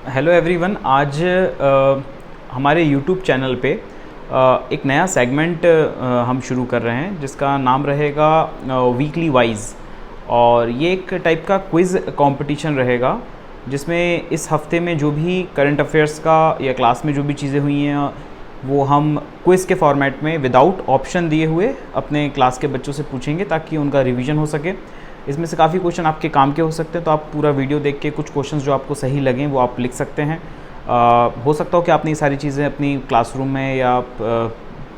Hello everyone. आज हमारे YouTube channel पे एक नया सेगमेंट हम शुरू कर रहे हैं जिसका नाम रहेगा वीकली वाइज। और ये एक टाइप का क्विज़ कंपटीशन रहेगा जिसमें इस हफ्ते में जो भी करंट अफेयर्स का या क्लास में जो भी चीज़ें हुई हैं वो हम क्विज़ के फॉर्मेट में विदाउट ऑप्शन दिए हुए अपने क्लास के बच्चों से पूछेंगे ताकि उनका रिवीजन हो सके। इसमें से काफ़ी क्वेश्चन आपके काम के हो सकते हैं, तो आप पूरा वीडियो देख के कुछ क्वेश्चंस जो आपको सही लगें वो आप लिख सकते हैं। हो सकता हो कि आपने ये सारी चीज़ें अपनी क्लासरूम में या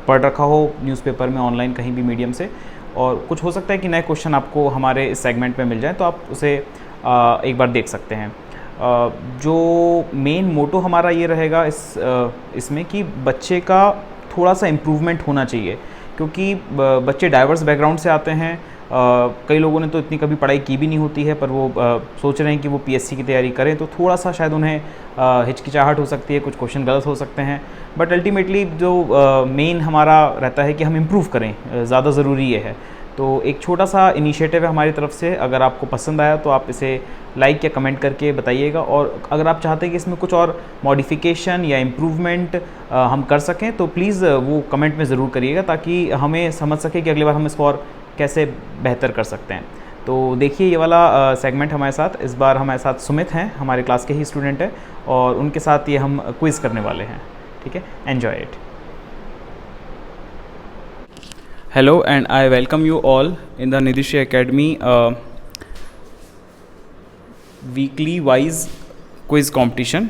पढ़ रखा हो न्यूज़पेपर में, ऑनलाइन कहीं भी मीडियम से, और कुछ हो सकता है कि नए क्वेश्चन आपको हमारे इस सेगमेंट में मिल जाए, तो आप उसे एक बार देख सकते हैं। जो मेन मोटो हमारा ये रहेगा इसमें कि बच्चे का थोड़ा सा इम्प्रूवमेंट होना चाहिए, क्योंकि बच्चे डाइवर्स बैकग्राउंड से आते हैं। कई लोगों ने तो इतनी कभी पढ़ाई की भी नहीं होती है, पर वो सोच रहे हैं कि वो पीएससी की तैयारी करें, तो थोड़ा सा शायद उन्हें हिचकिचाहट हो सकती है, कुछ क्वेश्चन गलत हो सकते हैं। बट अल्टीमेटली जो मेन हमारा रहता है कि हम इम्प्रूव करें, ज़्यादा ज़रूरी ये है। तो एक छोटा सा इनिशिएटिव है हमारी तरफ से। अगर आपको पसंद आया तो आप इसे लाइक या कमेंट करके बताइएगा, और अगर आप चाहते हैं कि इसमें कुछ और मॉडिफिकेशन या इम्प्रूवमेंट हम कर सकें तो प्लीज़ वो कमेंट में ज़रूर करिएगा, ताकि हमें समझ सके कि अगली बार हम इसको और कैसे बेहतर कर सकते हैं। तो देखिए ये वाला सेगमेंट हमारे साथ, इस बार हमारे साथ सुमित हैं, हमारे क्लास के ही स्टूडेंट हैं, और उनके साथ ये हम क्विज़ करने वाले हैं। ठीक है, enjoy it. Hello and I welcome you all in the Nidhishree academy weekly wise quiz competition.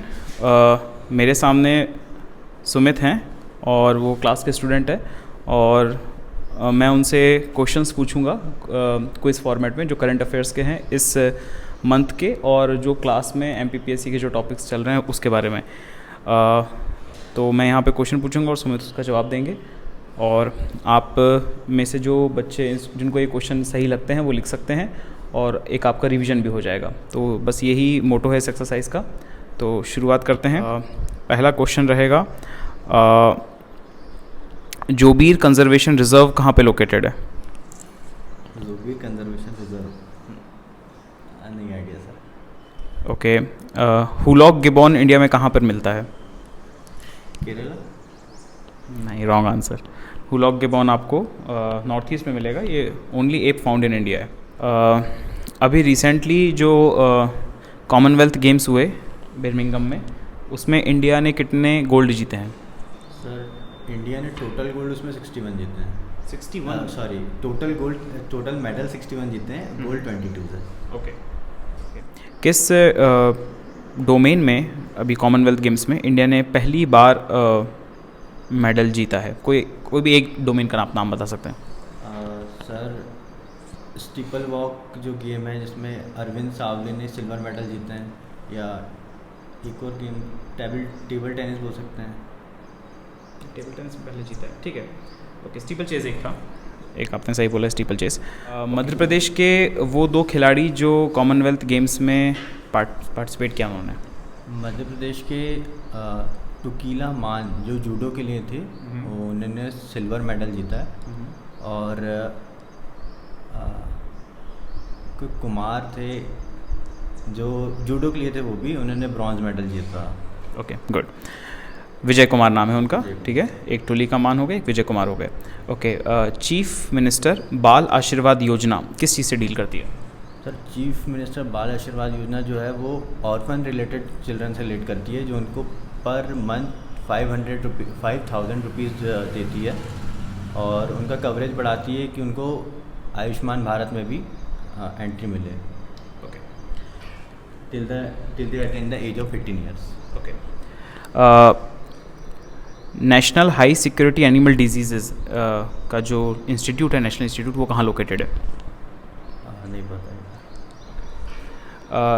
मेरे सामने सुमित हैं और वो क्लास के स्टूडेंट है, और मैं उनसे क्वेश्चंस पूछूंगा क्विज़ फॉर्मेट में जो करंट अफेयर्स के हैं इस मंथ के, और जो क्लास में एमपीपीएससी के जो टॉपिक्स चल रहे हैं उसके बारे में। तो मैं यहाँ पे क्वेश्चन पूछूंगा और सुमित उसका जवाब देंगे, और आप में से जो बच्चे जिनको ये क्वेश्चन सही लगते हैं वो लिख सकते हैं, और एक आपका रिवीजन भी हो जाएगा। तो बस यही मोटो है इस एक्सरसाइज का। तो शुरुआत करते हैं। पहला क्वेश्चन रहेगा, जोबीर कंजर्वेशन रिजर्व कहाँ पे लोकेटेड है? जोबीर कंजर्वेशन रिजर्व, नहीं idea sir. Okay. Hoolock gibbon India में कहाँ पर मिलता है? केरला? नहीं, रॉन्ग आंसर। हुलॉक गिबॉन आपको नॉर्थ ईस्ट में मिलेगा, ये only app found in India है। अभी रिसेंटली जो कॉमनवेल्थ गेम्स हुए बर्मिंघम में, उसमें इंडिया ने कितने गोल्ड जीते हैं? सर इंडिया ने टोटल गोल्ड उसमें 61 जीते हैं। 61? सॉरी, टोटल मेडल 61 जीते हैं, गोल्ड 22 सर। ओके। किस डोमेन में अभी कॉमनवेल्थ गेम्स में इंडिया ने पहली बार मेडल जीता है? कोई भी एक डोमेन का नाम बता सकते हैं? सर स्टीपल वॉक जो गेम है जिसमें अरविंद सावले ने सिल्वर मेडल जीते हैं, या एक और गेम टेबल टेनिस बोल सकते हैं। टेबल टेनिस में पहले जीता है, ठीक है। ओके, स्टीपल चेस एक था, एक आपने सही बोला, स्टीपल चेस। मध्य प्रदेश के वो दो खिलाड़ी जो कॉमनवेल्थ गेम्स में पार्टिसिपेट किया उन्होंने? मध्य प्रदेश के टुकीला मान जो जूडो के लिए थे, उन्होंने सिल्वर मेडल जीता है, और कोई कुमार थे जो जूडो के लिए थे, वो भी उन्होंने ब्रॉन्ज मेडल जीता। Okay, good. विजय कुमार नाम है उनका, ठीक है। एक टुलिका मान हो गए, एक विजय कुमार हो गए। ओके। चीफ मिनिस्टर बाल आशीर्वाद योजना किस चीज़ से डील करती है? सर चीफ मिनिस्टर बाल आशीर्वाद योजना जो है वो ऑर्फन रिलेटेड चिल्ड्रन से रिलेट करती है, जो उनको पर मंथ 5,000 रुपीज़ देती है, और उनका कवरेज बढ़ाती है कि उनको आयुष्मान भारत में भी एंट्री मिले। Okay. Till they attain the age of 18 years. Okay. National high security animal disease का जो इंस्टीट्यूट है, नेशनल इंस्टीट्यूट, वो कहाँ लोकेटेड है? नहीं पता।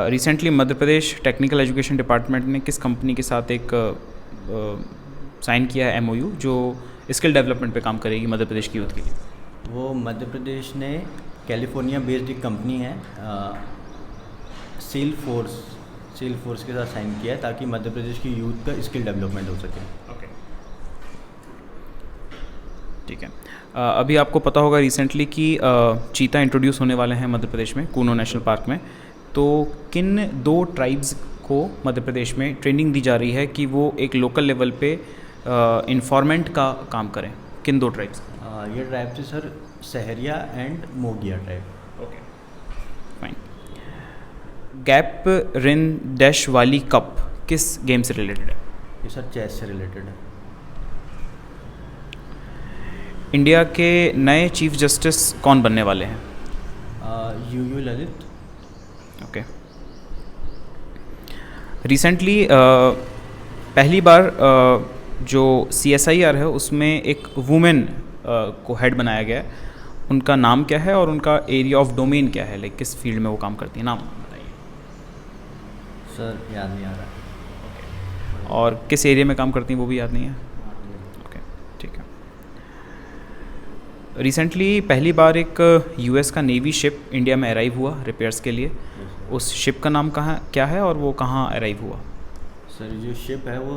Recently Madhya Pradesh technical education department ने किस कंपनी के साथ एक साइन किया है MOU जो स्किल डेवलपमेंट पे काम करेगी मध्य प्रदेश की यूथ के लिए? वो मध्य प्रदेश ने कैलिफोर्निया बेस्ड एक कंपनी है, सेल फोर्स के साथ साइन किया है, ताकि मध्य प्रदेश की यूथ का स्किल डेवलपमेंट हो सके। ओके, ठीक है। अभी आपको पता होगा रिसेंटली कि चीता इंट्रोड्यूस होने वाले हैं मध्य प्रदेश में, कूनो नेशनल पार्क में। तो किन दो ट्राइब्स को मध्य प्रदेश में ट्रेनिंग दी जा रही है कि वो एक लोकल लेवल पे इन्फॉर्मेंट का काम करें? किन 2 ट्राइब्स? ये ट्राइब थे sir, Sahariya and Mongia tribe. Okay, fine. Gap Rin dash वाली कप किस गेम से रिलेटेड है? ये सर चेस से रिलेटेड है। इंडिया के नए चीफ जस्टिस कौन बनने वाले हैं? यू ललित। ओके। रिसेंटली पहली बार जो CSIR है उसमें एक वुमेन को हेड बनाया गया है। उनका नाम क्या है और उनका एरिया ऑफ डोमेन क्या है? लाइक किस फील्ड में वो काम करती है? नाम बताइए सर, याद नहीं आ रहा। और किस एरिया में काम करती हैं वो भी याद नहीं है? ओके, ठीक है। रिसेंटली पहली बार एक US का नेवी शिप इंडिया में अराइव हुआ रिपेयर्स के लिए। उस शिप का नाम क्या है और वो कहाँ अराइव हुआ? सर, जो शिप है वो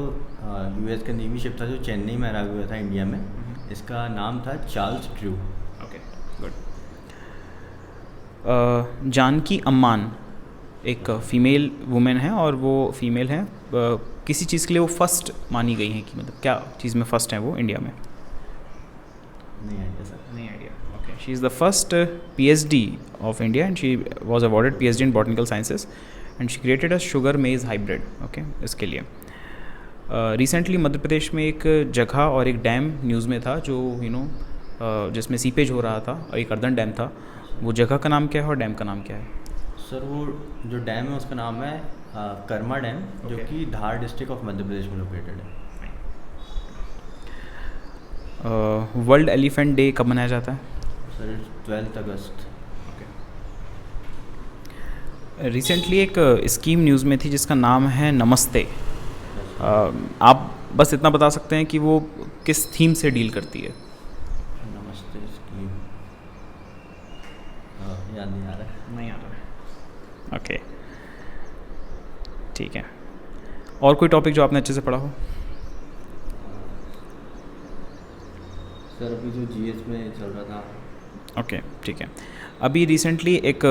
US का नेवी शिप था जो चेन्नई में अराइव हुआ था इंडिया में। इसका नाम था Charles Drew. Okay, good. Janaki Ammal एक फ़ीमेल वुमेन है और वो फीमेल हैं। किसी चीज़ के लिए वो फर्स्ट मानी गई हैं कि मतलब क्या चीज़ में फ़र्स्ट हैं वो इंडिया में? नहीं आइडिया सर। नहीं idea. Okay, she is the first PhD of India and she was awarded PhD in botanical sciences and she created a sugar मेज हाइब्रिड। ओके, इसके लिए रिसेंटली मध्य प्रदेश में एक जगह और एक डैम न्यूज़ में था जो जिसमें सीपेज हो रहा था और एक अर्दन डैम था। वो जगह का नाम क्या है और डैम का नाम क्या है? सर, वो जो डैम है उसका नाम है कर्मा डैम, जो कि धार डिस्ट्रिक्ट ऑफ मध्य प्रदेश में लोकेटेड है। वर्ल्ड एलिफेंट डे कब मनाया जाता है? सर, 12 अगस्त। रिसेंटली एक स्कीम न्यूज़ में थी जिसका नाम है नमस्ते। आप बस इतना बता सकते हैं कि वो किस थीम से डील करती है? नमस्ते स्कीम याद नहीं आ रहा है। नहीं आ रहा है। ओके, ठीक है। और कोई टॉपिक जो आपने अच्छे से पढ़ा हो? सर, अभी जो GS में चल रहा था। ओके, ठीक है। अभी रिसेंटली एक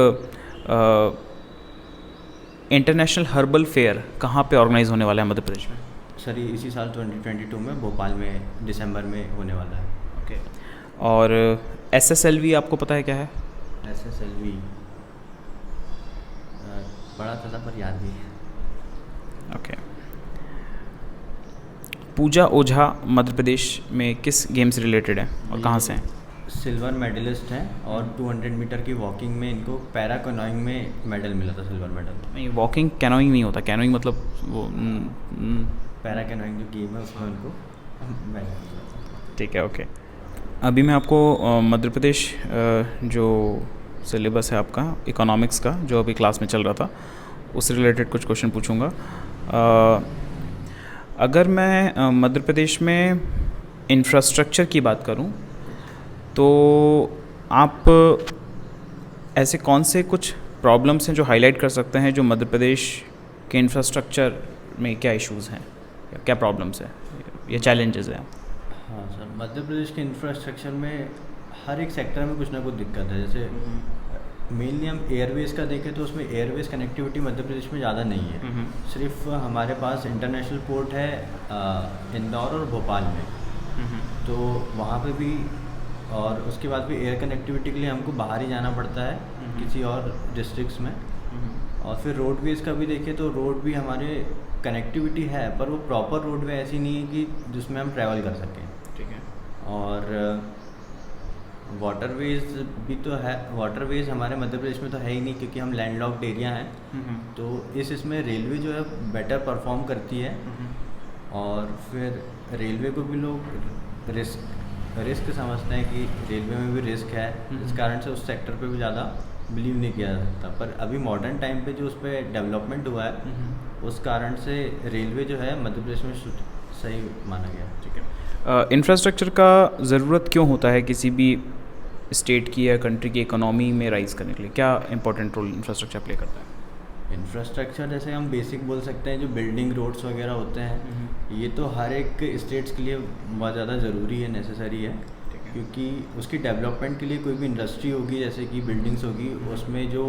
इंटरनेशनल हर्बल फेयर कहाँ पे ऑर्गेनाइज होने वाला है मध्य प्रदेश में? सर, ये इसी साल 2022 में भोपाल में दिसंबर में होने वाला है। ओके। और SSLV आपको पता है क्या है? SSLV पढ़ा था पर याद नहीं है। ओके। पूजा ओझा मध्य प्रदेश में किस गेम से रिलेटेड है और कहाँ से हैं? सिल्वर मेडलिस्ट हैं और 200 मीटर की वॉकिंग में इनको पैरा कैनोइंग में मेडल मिला था, सिल्वर मेडल। नहीं, वॉकिंग कैनोइंग नहीं होता। कैनोइंग मतलब वो पैरा कैनोइंग जो गेम है उसमें उनको मेडल मिला था। ठीक है, ओके। अभी मैं आपको मध्य प्रदेश जो सिलेबस है आपका इकोनॉमिक्स का जो अभी क्लास में चल रहा था उससे रिलेटेड कुछ क्वेश्चन पूछूंगा। अगर मैं मध्य प्रदेश में इंफ्रास्ट्रक्चर की बात करूं तो आप ऐसे कौन से कुछ प्रॉब्लम्स हैं जो हाईलाइट कर सकते हैं जो मध्य प्रदेश के इंफ्रास्ट्रक्चर में क्या इश्यूज़ हैं या क्या प्रॉब्लम्स हैं या चैलेंजेस हैं? हाँ सर, मध्य प्रदेश के इंफ्रास्ट्रक्चर में हर एक सेक्टर में कुछ ना कुछ दिक्कत है। जैसे मेनली हम एयरवेज़ का देखें तो उसमें एयरवेज़ कनेक्टिविटी मध्य प्रदेश में ज़्यादा नहीं है। सिर्फ हमारे पास इंटरनेशनल पोर्ट है इंदौर और भोपाल में, तो वहाँ पे भी, और उसके बाद भी एयर कनेक्टिविटी के लिए हमको बाहर ही जाना पड़ता है किसी और डिस्ट्रिक्ट्स में। और फिर रोडवेज़ का भी देखें तो रोड भी हमारे कनेक्टिविटी है पर वो प्रॉपर रोडवे ऐसी नहीं है कि जिसमें हम ट्रैवल कर सकें। ठीक है। और वाटरवेज़ भी तो है, वाटरवेज़ हमारे मध्य प्रदेश में तो है ही नहीं क्योंकि हम लैंडलॉक्ड एरिया हैं। तो इसमें रेलवे जो है बेटर परफॉर्म करती है। और फिर रेलवे को भी लोग रिस्क समझते हैं कि रेलवे में भी रिस्क है, इस कारण से उस सेक्टर पे भी ज़्यादा बिलीव नहीं किया जा सकता। पर अभी मॉडर्न टाइम पे जो उस पर डेवलपमेंट हुआ है उस कारण से रेलवे जो है मध्य प्रदेश में सही माना गया। ठीक है। इंफ्रास्ट्रक्चर का ज़रूरत क्यों होता है किसी भी स्टेट की या कंट्री की इकोनॉमी में राइज करने के लिए? क्या इंपॉर्टेंट रोल इंफ्रास्ट्रक्चर प्ले करता है? इंफ्रास्ट्रक्चर जैसे हम बेसिक बोल सकते हैं, जो बिल्डिंग रोड्स वगैरह होते हैं ये तो हर एक स्टेट्स के लिए बहुत ज़्यादा ज़रूरी है, नेसेसरी है। क्योंकि उसकी डेवलपमेंट के लिए कोई भी इंडस्ट्री होगी जैसे कि बिल्डिंग्स होगी उसमें जो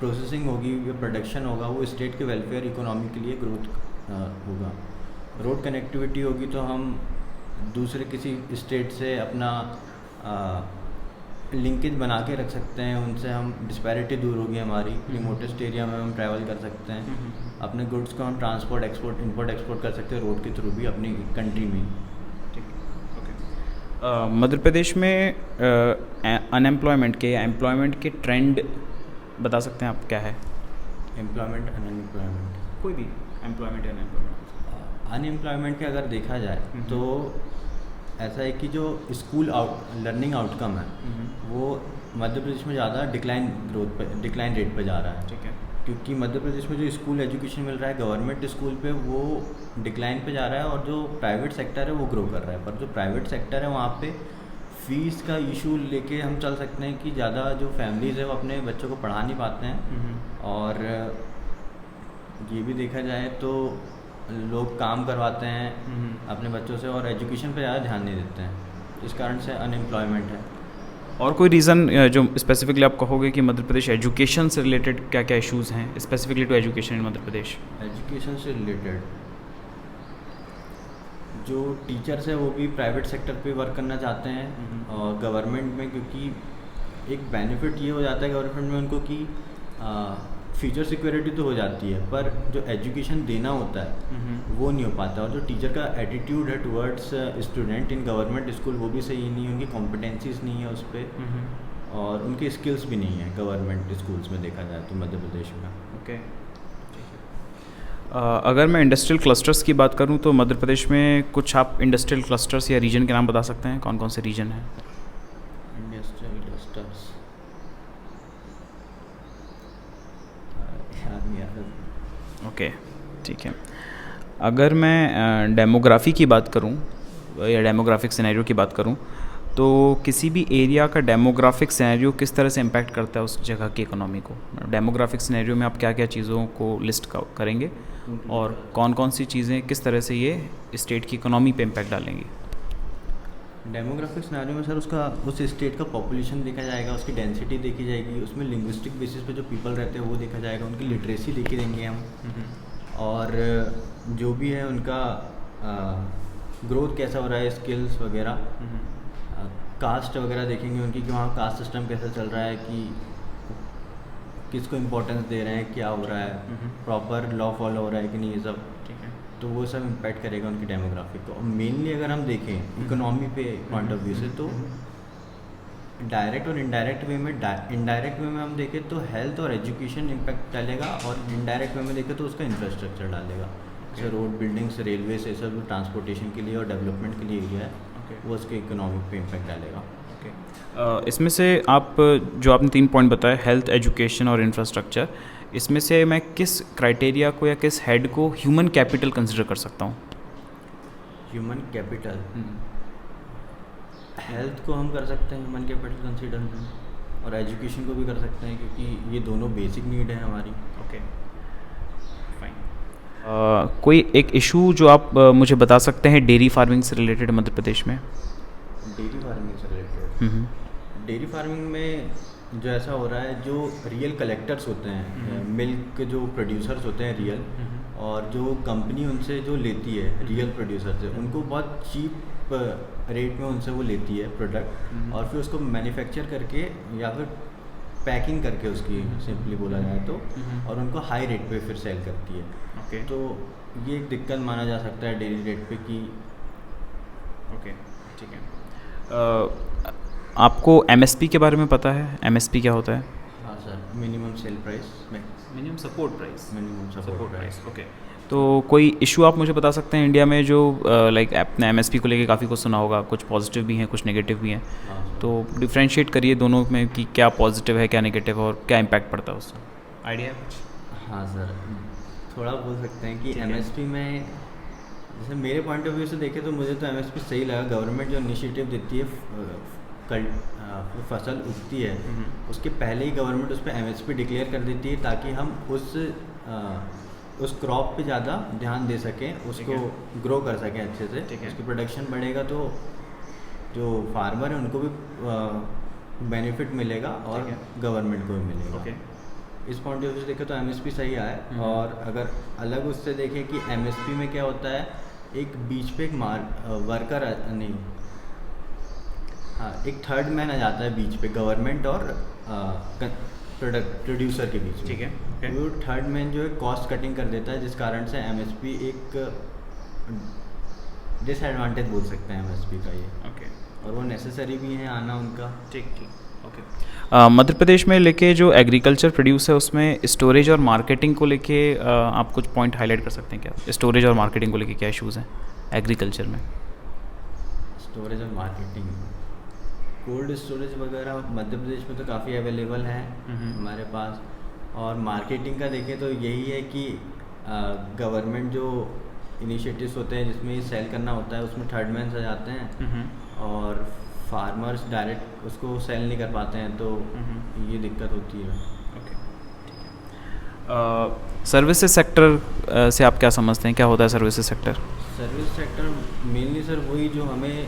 प्रोसेसिंग होगी या प्रोडक्शन होगा वो स्टेट के वेलफेयर इकोनॉमी के लिए ग्रोथ होगा। रोड कनेक्टिविटी होगी तो हम दूसरे किसी स्टेट से अपना लिंकेज बना के रख सकते हैं, उनसे हम डिस्पैरिटी दूर होगी हमारी, रिमोटेस्ट एरिया में हम ट्रैवल कर सकते हैं, अपने गुड्स को हम ट्रांसपोर्ट एक्सपोर्ट इंपोर्ट एक्सपोर्ट कर सकते हैं रोड के थ्रू भी अपनी कंट्री में। मध्य प्रदेश में अनएम्प्लॉयमेंट के या एम्प्लॉयमेंट के ट्रेंड बता सकते हैं आप क्या है? एम्प्लॉयमेंट अनएम्प्लॉयमेंट, कोई भी एम्प्लॉयमेंट या अनएम्प्लॉयमेंट। अनएम्प्लॉयमेंट के अगर देखा जाए तो ऐसा है कि जो स्कूल लर्निंग आउटकम है वो मध्य प्रदेश में ज़्यादा डिक्लाइन रेट पे जा रहा है। ठीक है। क्योंकि मध्य प्रदेश में जो स्कूल एजुकेशन मिल रहा है गवर्नमेंट स्कूल पे वो डिक्लाइन पे जा रहा है, और जो प्राइवेट सेक्टर है वो ग्रो कर रहा है। पर जो प्राइवेट सेक्टर है वहाँ पे फ़ीस का इशू लेके हम चल सकते हैं कि ज़्यादा जो फैमिलीज़ है वो अपने बच्चों को पढ़ा नहीं पाते हैं, और ये भी देखा जाए तो लोग काम करवाते हैं अपने बच्चों से और एजुकेशन पे ज़्यादा ध्यान नहीं देते हैं, इस कारण से अनएम्प्लॉयमेंट है। और कोई रीज़न जो स्पेसिफिकली आप कहोगे कि मध्य प्रदेश एजुकेशन से रिलेटेड क्या क्या इश्यूज़ हैं specifically to education in Madhya Pradesh? Education से रिलेटेड जो टीचर्स है वो भी प्राइवेट सेक्टर पे वर्क करना चाहते हैं और गवर्नमेंट में, क्योंकि एक बेनिफिट ये हो जाता है गवर्नमेंट में उनको कि फ्यूचर सिक्योरिटी तो हो जाती है, पर जो एजुकेशन देना होता है वो नहीं हो पाता, और जो टीचर का एटीट्यूड है towards student in government school वो भी सही नहीं है, उनकी कॉम्पिटेंसीज नहीं है उस पर, और उनकी स्किल्स भी नहीं है गवर्नमेंट स्कूल्स में देखा जाए तो मध्य प्रदेश में। ओके। अगर मैं इंडस्ट्रियल क्लस्टर्स की बात करूं तो मध्य प्रदेश में कुछ आप इंडस्ट्रियल क्लस्टर्स या रीजन के नाम बता सकते हैं? कौन कौन से रीजन हैं इंडस्ट्रियल क्लस्टर्स? ओके, ठीक है। अगर मैं डेमोग्राफी की बात करूं या डेमोग्राफिक सिनेरियो की बात करूं तो किसी भी एरिया का डेमोग्राफिक सिनेरियो किस तरह से इम्पैक्ट करता है उस जगह की इकोनॉमी को? डेमोग्राफिक सिनेरियो में आप क्या क्या चीज़ों को लिस्ट करेंगे और कौन कौन सी चीज़ें किस तरह से ये स्टेट की इकोनॉमी पे इम्पैक्ट डालेंगी? डेमोग्राफिक सिनेरियो में सर उसका उस स्टेट का पॉपुलेशन देखा जाएगा, उसकी डेंसिटी देखी जाएगी, उसमें लिंग्विस्टिक बेसिस पे जो पीपल रहते हैं वो देखा जाएगा, उनकी लिटरेसी देखी देंगे हम, और जो भी है उनका ग्रोथ कैसा हो रहा है, स्किल्स वगैरह, कास्ट वगैरह देखेंगे उनकी कि वहाँ कास्ट सिस्टम कैसा चल रहा है, कि किसको इम्पोर्टेंस दे रहे हैं, क्या हो रहा है, प्रॉपर लॉ फॉलो हो रहा है कि नहीं, ये सब। ठीक है। तो वो सब इम्पैक्ट करेगा उनकी डेमोग्राफिक को। और मेनली अगर हम देखें इकोनॉमी पे पॉइंट ऑफ व्यू से तो डायरेक्ट और इनडायरेक्ट वे में, इनडायरेक्ट वे में हम देखें तो हेल्थ और एजुकेशन इम्पैक्ट डालेगा, और इनडायरेक्ट वे में देखें तो उसका इंफ्रास्ट्रक्चर डालेगा, जैसे रोड, बिल्डिंग्स, रेलवे से सब ट्रांसपोर्टेशन के लिए और डेवलपमेंट के लिए एरिया है वो उसके इकोनॉमिक पे इम्पैक्ट डालेगा। इसमें से आप जो आपने 3 पॉइंट बताए, हेल्थ, एजुकेशन और इंफ्रास्ट्रक्चर, इसमें से मैं किस क्राइटेरिया को या किस हेड को ह्यूमन कैपिटल कंसिडर कर सकता हूँ? ह्यूमन कैपिटल, हेल्थ को हम कर सकते हैं ह्यूमन कैपिटल कंसिडर, और एजुकेशन को भी कर सकते हैं क्योंकि ये दोनों बेसिक नीड है हमारी। Okay, fine. कोई एक इशू जो आप मुझे बता सकते हैं डेयरी फार्मिंग से रिलेटेड मध्य प्रदेश में? डेयरी फार्मिंग से रिलेटेड, डेयरी फार्मिंग में जो ऐसा हो रहा है, जो रियल कलेक्टर्स होते हैं, मिल्क जो प्रोड्यूसर्स होते हैं रियल, और जो कंपनी उनसे जो लेती है रियल प्रोड्यूसर से, उनको बहुत चीप रेट में उनसे वो लेती है प्रोडक्ट, और फिर उसको मैन्युफैक्चर करके या फिर पैकिंग करके उसकी सिंपली बोला जाए तो, और उनको हाई रेट पे फिर सेल करती है। ओके। तो ये एक दिक्कत माना जा सकता है डेली रेट पे कि ओके, ठीक है। आपको एमएसपी के बारे में पता है? एमएसपी क्या होता है? हाँ sir, minimum sale price, minimum support price. Minimum support price. Okay. तो कोई इशू आप मुझे बता सकते हैं इंडिया में जो लाइक आपने एमएसपी को लेके काफ़ी कुछ सुना होगा, कुछ पॉजिटिव भी हैं कुछ नेगेटिव भी हैं, तो डिफ्रेंशिएट करिए दोनों में कि क्या पॉजिटिव है क्या नेगेटिव है और क्या इम्पैक्ट पड़ता है उससे, आइडिया है कुछ? हाँ सर, थोड़ा बोल सकते हैं कि एमएसपी में जैसे मेरे पॉइंट ऑफ व्यू से देखें तो मुझे तो एमएसपी सही लगा। गवर्नमेंट जो इनिशिएटिव देती है, फसल उगती है उसके पहले ही गवर्नमेंट उस पर एमएसपी डिक्लेयर कर देती है, ताकि हम उस क्रॉप पे ज़्यादा ध्यान दे सकें, उसको ग्रो कर सकें अच्छे से, उसकी प्रोडक्शन बढ़ेगा तो जो फार्मर है उनको भी बेनिफिट मिलेगा और गवर्नमेंट को भी मिलेगा। इस पॉइंट ऑफ व्यू से देखें तो एमएसपी सही आया है। और अगर अलग उससे देखें कि एमएसपी में क्या होता है, एक बीच पे एक वर्कर नहीं, हाँ, एक थर्ड मैन आ जाता है बीच पे, गवर्नमेंट और प्रोड्यूसर के बीच में। ठीक है, okay. वो थर्ड मैन जो है कॉस्ट कटिंग कर देता है, जिस कारण से एमएसपी एक डिसएडवांटेज बोल सकते हैं एमएसपी का ये। ओके। और वो नेसेसरी भी है आना उनका। ठीक ठीक, ओके। मध्य प्रदेश में लेके जो एग्रीकल्चर प्रोड्यूस है उसमें स्टोरेज और मार्केटिंग को लेके आप कुछ पॉइंट हाईलाइट कर सकते हैं क्या? स्टोरेज और मार्केटिंग को लेके क्या इशूज़ हैं एग्रीकल्चर में? स्टोरेज और मार्केटिंग, कोल्ड स्टोरेज वगैरह मध्य प्रदेश में तो काफ़ी अवेलेबल है हमारे पास। और मार्केटिंग का देखें तो यही है कि गवर्नमेंट जो इनिशिएटिव्स होते हैं जिसमें ये सेल करना होता है, उसमें थर्ड मैन आ जाते हैं और फार्मर्स डायरेक्ट उसको सेल नहीं कर पाते हैं, तो ये दिक्कत होती है। ओके, ठीक है। सर्विसेज सेक्टर से आप क्या समझते हैं, क्या होता है services sector? Service sector mainly sir वही जो हमें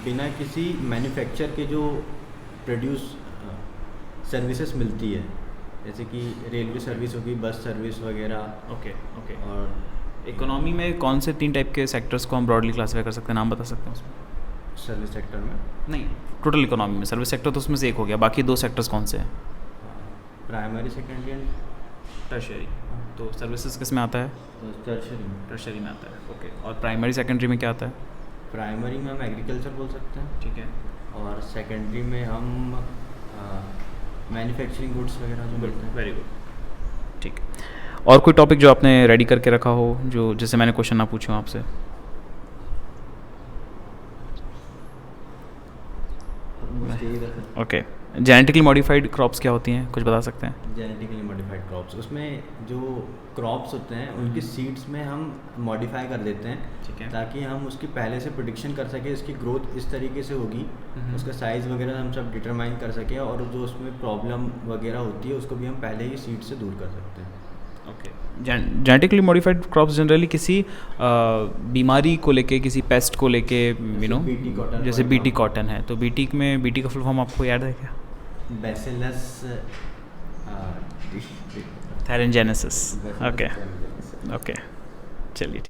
बिना किसी मैन्युफैक्चर के जो प्रोड्यूस सर्विसेज मिलती है, जैसे कि रेलवे सर्विस होगी, बस सर्विस वगैरह। Okay okay. और इकोनॉमी में कौन से 3 टाइप के सेक्टर्स को हम ब्रॉडली क्लासीफाई कर सकते हैं, नाम बता सकते हैं उसमें? सर्विस सेक्टर में नहीं, टोटल इकोनॉमी में सर्विस सेक्टर तो उसमें से एक हो गया, बाकी 2 सेक्टर्स कौन से हैं? Primary, secondary and tertiary. तो सर्विसेज किस में आता है? टर्शियरी में आता है। ओके। और प्राइमरी सेकेंडरी में क्या आता है? प्राइमरी में हम एग्रीकल्चर बोल सकते हैं। ठीक है। और सेकेंडरी में हम मैन्युफैक्चरिंग गुड्स वगैरह जो मिलते हैं। वेरी गुड, ठीक। और कोई टॉपिक जो आपने रेडी करके रखा हो, जो जैसे मैंने क्वेश्चन ना पूछूं आपसे? ओके। जेनेटिकली मॉडिफाइड क्रॉप्स क्या होती हैं, कुछ बता सकते हैं? जेनेटिकली मॉडिफाइड क्रॉप्स, उसमें जो क्रॉप्स होते हैं उनकी सीड्स में हम मॉडिफाई कर देते हैं। ठीक है। ताकि हम उसकी पहले से प्रेडिक्शन कर सकें, इसकी ग्रोथ इस तरीके से होगी, उसका साइज़ वगैरह हम सब डिटरमाइन कर सकें, और जो उसमें प्रॉब्लम वगैरह होती है उसको भी हम पहले ही सीड से दूर कर सकते हैं। Okay. Genetically modified crops generally किसी बीमारी को लेके, किसी पेस्ट को लेके, यू नो, जैसे बीटी कॉटन है, तो बीटी में बीटी का फुल फॉर्म आपको याद है क्या? बैसिलस थैरेंजेनेसिस। ओके ओके, चलिए।